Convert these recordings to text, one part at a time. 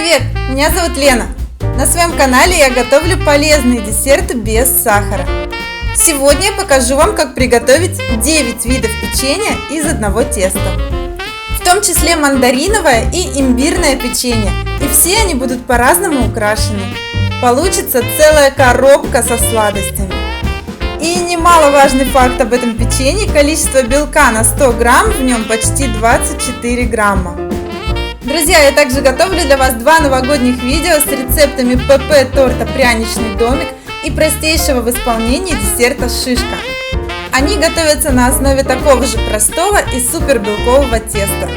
Привет, меня зовут Лена. На своем канале я готовлю полезные десерты без сахара. Сегодня я покажу вам, как приготовить 9 видов печенья из одного теста. В том числе мандариновое и имбирное печенье. И все они будут по-разному украшены. Получится целая коробка со сладостями. И немаловажный факт об этом печенье: количество белка на 100 грамм в нем почти 24 грамма. Друзья, я также готовлю для вас 2 новогодних видео с рецептами ПП торта «Пряничный домик» и простейшего в исполнении десерта «Шишка». Они готовятся на основе такого же простого и супер белкового теста.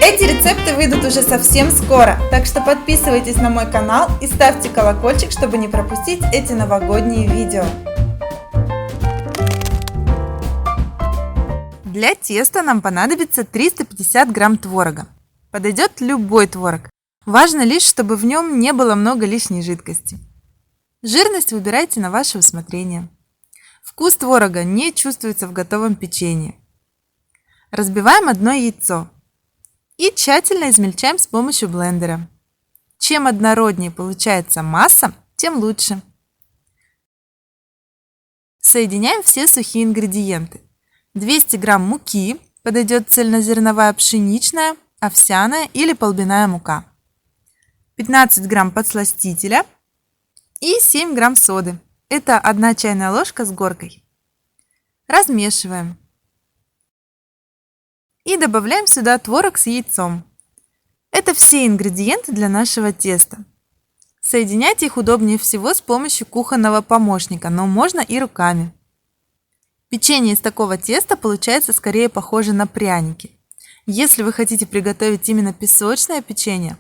Эти рецепты выйдут уже совсем скоро, так что подписывайтесь на мой канал и ставьте колокольчик, чтобы не пропустить эти новогодние видео. Для теста нам понадобится 350 грамм творога. Подойдет любой творог. Важно лишь, чтобы в нем не было много лишней жидкости. Жирность выбирайте на ваше усмотрение. Вкус творога не чувствуется в готовом печенье. Разбиваем одно яйцо и тщательно измельчаем с помощью блендера. Чем однороднее получается масса, тем лучше. Соединяем все сухие ингредиенты. 200 грамм муки, подойдет цельнозерновая пшеничная, овсяная или полбяная мука, 15 грамм подсластителя и 7 грамм соды. Это 1 чайная ложка с горкой. Размешиваем. И добавляем сюда творог с яйцом. Это все ингредиенты для нашего теста. Соединять их удобнее всего с помощью кухонного помощника, но можно и руками. Печенье из такого теста получается скорее похоже на пряники. Если вы хотите приготовить именно песочное печенье,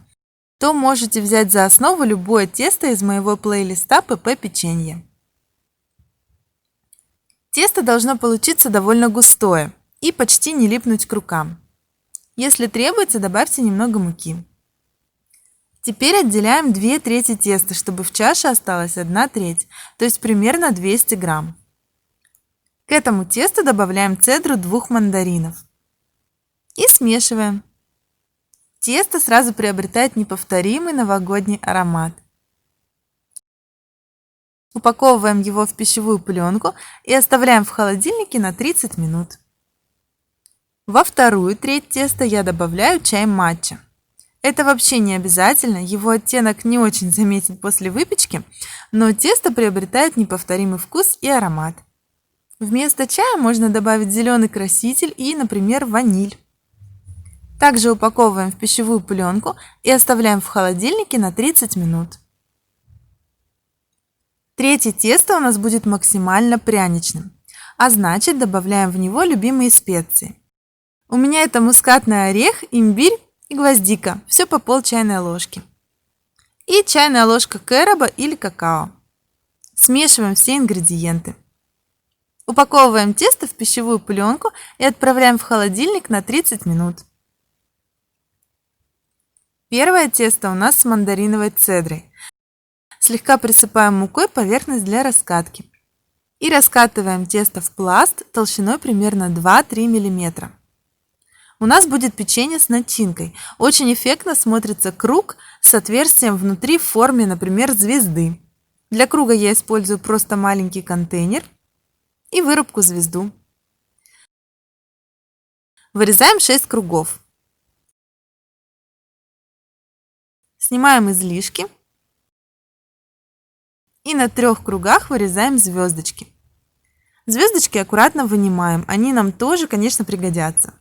то можете взять за основу любое тесто из моего плейлиста ПП печенье. Тесто должно получиться довольно густое и почти не липнуть к рукам. Если требуется, добавьте немного муки. Теперь отделяем 2/3 теста, чтобы в чаше осталась 1/3, то есть примерно 200 грамм. К этому тесту добавляем цедру 2 мандаринов. И смешиваем. Тесто сразу приобретает неповторимый новогодний аромат. Упаковываем его в пищевую пленку и оставляем в холодильнике на 30 минут. Во вторую треть теста я добавляю чай матча. Это вообще не обязательно, его оттенок не очень заметен после выпечки, но тесто приобретает неповторимый вкус и аромат. Вместо чая можно добавить зеленый краситель и, например, ваниль. Также упаковываем в пищевую пленку и оставляем в холодильнике на 30 минут. Третье тесто у нас будет максимально пряничным, а значит добавляем в него любимые специи. У меня это мускатный орех, имбирь и гвоздика, все по пол чайной ложки. И чайная ложка кэроба или какао. Смешиваем все ингредиенты. Упаковываем тесто в пищевую пленку и отправляем в холодильник на 30 минут. Первое тесто у нас с мандариновой цедрой. Слегка присыпаем мукой поверхность для раскатки. И раскатываем тесто в пласт толщиной примерно 2-3 мм. У нас будет печенье с начинкой. Очень эффектно смотрится круг с отверстием внутри в форме, например, звезды. Для круга я использую просто маленький контейнер и вырубку звезду. Вырезаем 6 кругов. Снимаем излишки и на 3 кругах вырезаем звездочки. Звездочки аккуратно вынимаем, они нам тоже, конечно, пригодятся.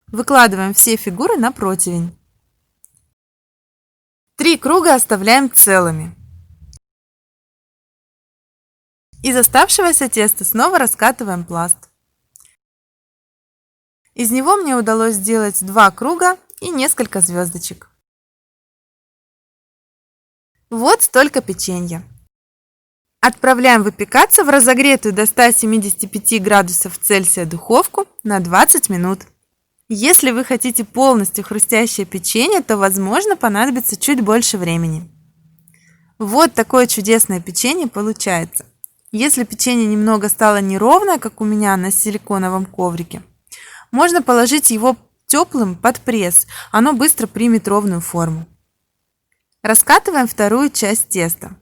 Выкладываем все фигуры на противень. 3 круга оставляем целыми. Из оставшегося теста снова раскатываем пласт. Из него мне удалось сделать 2 круга и несколько звездочек. Вот столько печенья. Отправляем выпекаться в разогретую до 175 градусов Цельсия духовку на 20 минут. Если вы хотите полностью хрустящее печенье, то, возможно, понадобится чуть больше времени. Вот такое чудесное печенье получается. Если печенье немного стало неровное, как у меня на силиконовом коврике, можно положить его теплым под пресс, оно быстро примет ровную форму. Раскатываем вторую часть теста.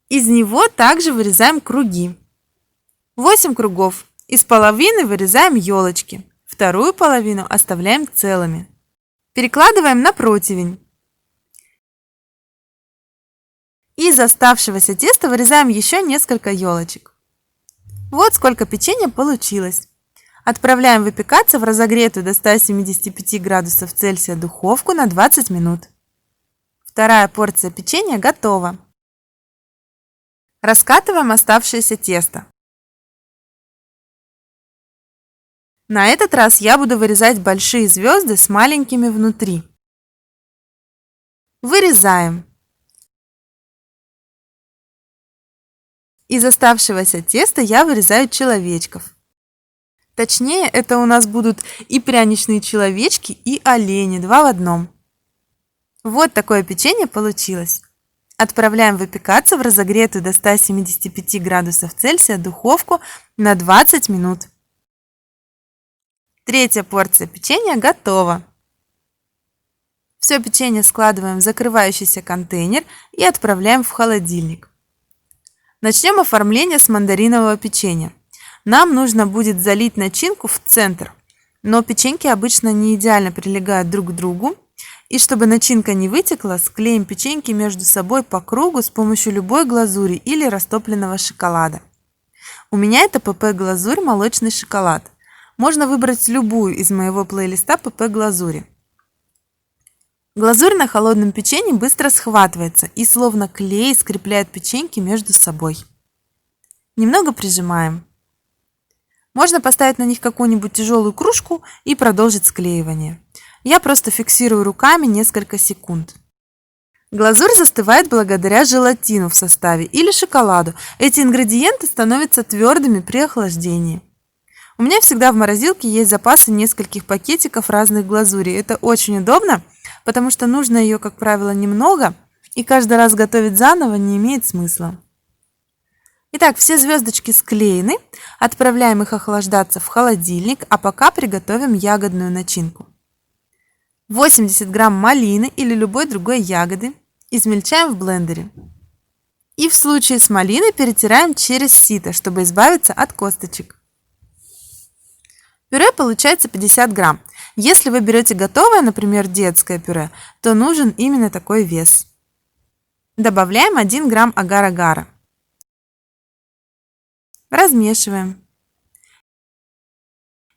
Из него также вырезаем круги. 8 кругов. Из половины вырезаем елочки. Вторую половину оставляем целыми. Перекладываем на противень. Из оставшегося теста вырезаем еще несколько елочек. Вот сколько печенья получилось. Отправляем выпекаться в разогретую до 175 градусов Цельсия духовку на 20 минут. Вторая порция печенья готова. Раскатываем оставшееся тесто. На этот раз я буду вырезать большие звезды с маленькими внутри. Вырезаем. Из оставшегося теста я вырезаю человечков. Точнее, это у нас будут и пряничные человечки, и олени, 2 в одном. Вот такое печенье получилось. Отправляем выпекаться в разогретую до 175 градусов Цельсия духовку на 20 минут. Третья порция печенья готова. Все печенье складываем в закрывающийся контейнер и отправляем в холодильник. Начнем оформление с мандаринового печенья. Нам нужно будет залить начинку в центр, но печеньки обычно не идеально прилегают друг к другу. И чтобы начинка не вытекла, склеим печеньки между собой по кругу с помощью любой глазури или растопленного шоколада. У меня это ПП-глазурь молочный шоколад. Можно выбрать любую из моего плейлиста ПП-глазури. Глазурь на холодном печенье быстро схватывается и словно клей скрепляет печеньки между собой. Немного прижимаем. Можно поставить на них какую-нибудь тяжелую кружку и продолжить склеивание. Я просто фиксирую руками несколько секунд. Глазурь застывает благодаря желатину в составе или шоколаду. Эти ингредиенты становятся твердыми при охлаждении. У меня всегда в морозилке есть запасы нескольких пакетиков разных глазурей. Это очень удобно, потому что нужно ее, как правило, немного, и каждый раз готовить заново не имеет смысла. Итак, все звездочки склеены. Отправляем их охлаждаться в холодильник, а пока приготовим ягодную начинку. 80 грамм малины или любой другой ягоды измельчаем в блендере. И в случае с малиной перетираем через сито, чтобы избавиться от косточек. Пюре получается 50 грамм. Если вы берете готовое, например, детское пюре, то нужен именно такой вес. Добавляем 1 грамм агар-агара. Размешиваем.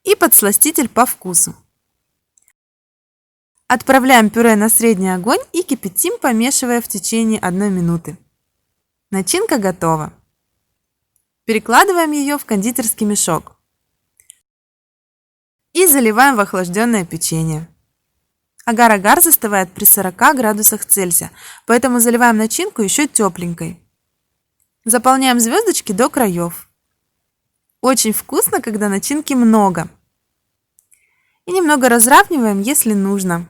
И подсластитель по вкусу. Отправляем пюре на средний огонь и кипятим, помешивая в течение 1 минуты. Начинка готова. Перекладываем ее в кондитерский мешок. И заливаем в охлажденное печенье. Агар-агар застывает при 40 градусах Цельсия, поэтому заливаем начинку еще тепленькой. Заполняем звездочки до краев. Очень вкусно, когда начинки много. И немного разравниваем, если нужно.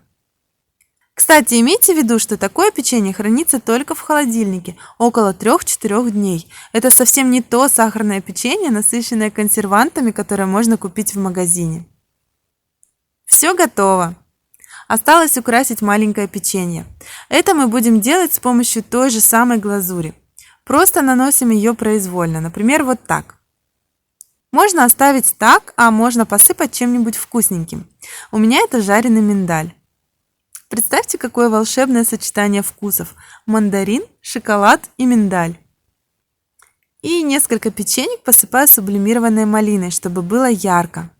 Кстати, имейте в виду, что такое печенье хранится только в холодильнике около 3-4 дней. Это совсем не то сахарное печенье, насыщенное консервантами, которое можно купить в магазине. Все готово. Осталось украсить маленькое печенье. Это мы будем делать с помощью той же самой глазури. Просто наносим ее произвольно, например, вот так. Можно оставить так, а можно посыпать чем-нибудь вкусненьким. У меня это жареный миндаль. Представьте, какое волшебное сочетание вкусов: мандарин, шоколад и миндаль. И несколько печенек посыпаю сублимированной малиной, чтобы было ярко.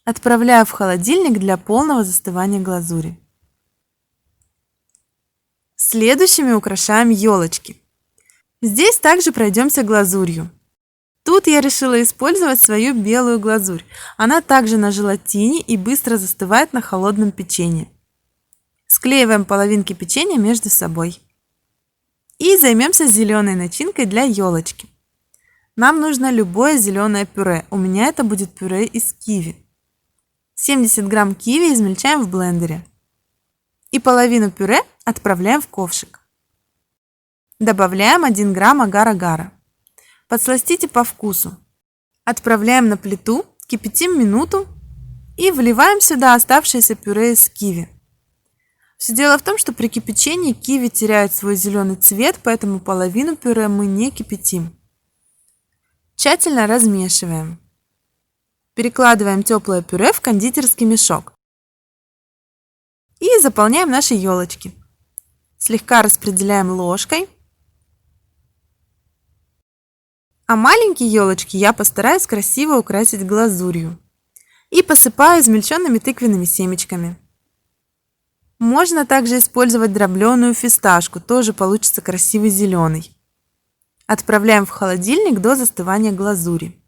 Отправляю в холодильник для полного застывания глазури. Следующими украшаем елочки. Здесь также пройдемся глазурью. Тут я решила использовать свою белую глазурь. Она также на желатине и быстро застывает на холодном печенье. Склеиваем половинки печенья между собой. И займемся зеленой начинкой для елочки. Нам нужно любое зеленое пюре. У меня это будет пюре из киви. 70 грамм киви измельчаем в блендере. И половину пюре отправляем в ковшик. Добавляем 1 грамм агар-агара. Подсластите по вкусу. Отправляем на плиту, кипятим минуту И вливаем сюда оставшееся пюре из киви. Все дело в том, что при кипячении киви теряет свой зеленый цвет, поэтому половину пюре мы не кипятим. Тщательно размешиваем. Перекладываем теплое пюре в кондитерский мешок. И заполняем наши елочки. Слегка распределяем ложкой. А маленькие елочки я постараюсь красиво украсить глазурью. И посыпаю измельченными тыквенными семечками. Можно также использовать дробленую фисташку, тоже получится красивый зеленый. Отправляем в холодильник до застывания глазури.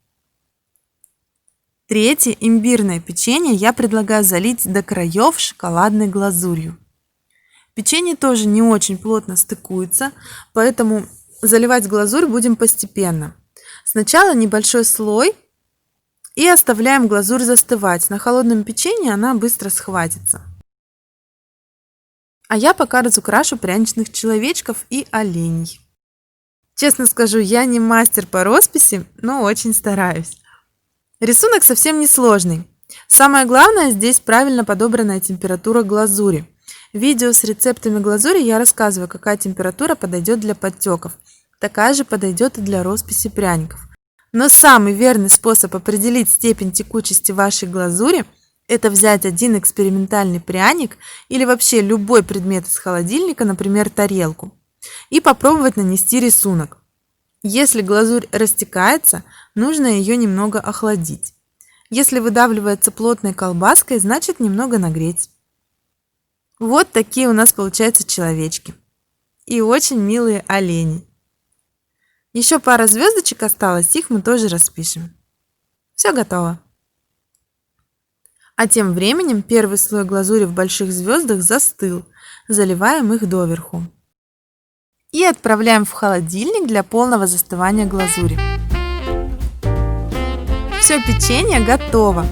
Третье имбирное печенье я предлагаю залить до краев шоколадной глазурью. Печенье тоже не очень плотно стыкуется, поэтому заливать глазурь будем постепенно. Сначала небольшой слой и оставляем глазурь застывать. На холодном печенье она быстро схватится. А я пока разукрашу пряничных человечков и оленей. Честно скажу, я не мастер по росписи, но очень стараюсь. Рисунок совсем не сложный. Самое главное здесь правильно подобранная температура глазури. В видео с рецептами глазури я рассказываю, какая температура подойдет для подтеков. Такая же подойдет и для росписи пряников. Но самый верный способ определить степень текучести вашей глазури – это взять один экспериментальный пряник или вообще любой предмет из холодильника, например, тарелку, и попробовать нанести рисунок. Если глазурь растекается, нужно ее немного охладить. Если выдавливается плотной колбаской, значит немного нагреть. Вот такие у нас получаются человечки. И очень милые олени. Еще пара звездочек осталось, их мы тоже распишем. Все готово. А тем временем первый слой глазури в больших звездах застыл. Заливаем их доверху. И отправляем в холодильник для полного застывания глазури. Все печенье готово.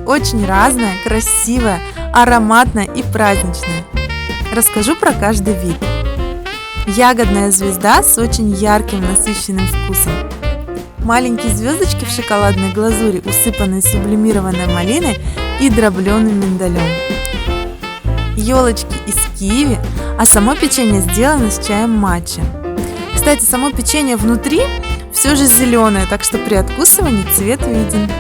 Очень разное, красивое, ароматное и праздничное. Расскажу про каждый вид. Ягодная звезда с очень ярким насыщенным вкусом. Маленькие звездочки в шоколадной глазури, усыпанные сублимированной малиной и дробленым миндалем. Елочки из киви, а само печенье сделано с чаем матча. Кстати, само печенье внутри все же зеленое, так что при откусывании цвет виден.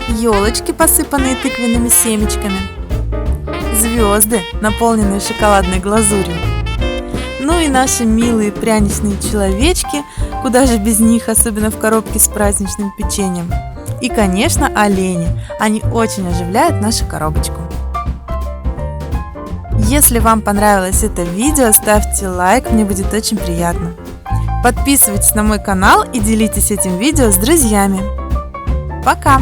Елочки, посыпанные тыквенными семечками. Звезды, наполненные шоколадной глазурью. Ну и наши милые пряничные человечки, куда же без них, особенно в коробке с праздничным печеньем. И, конечно, олени, они очень оживляют нашу коробочку. Если вам понравилось это видео, ставьте лайк, мне будет очень приятно. Подписывайтесь на мой канал и делитесь этим видео с друзьями. Пока!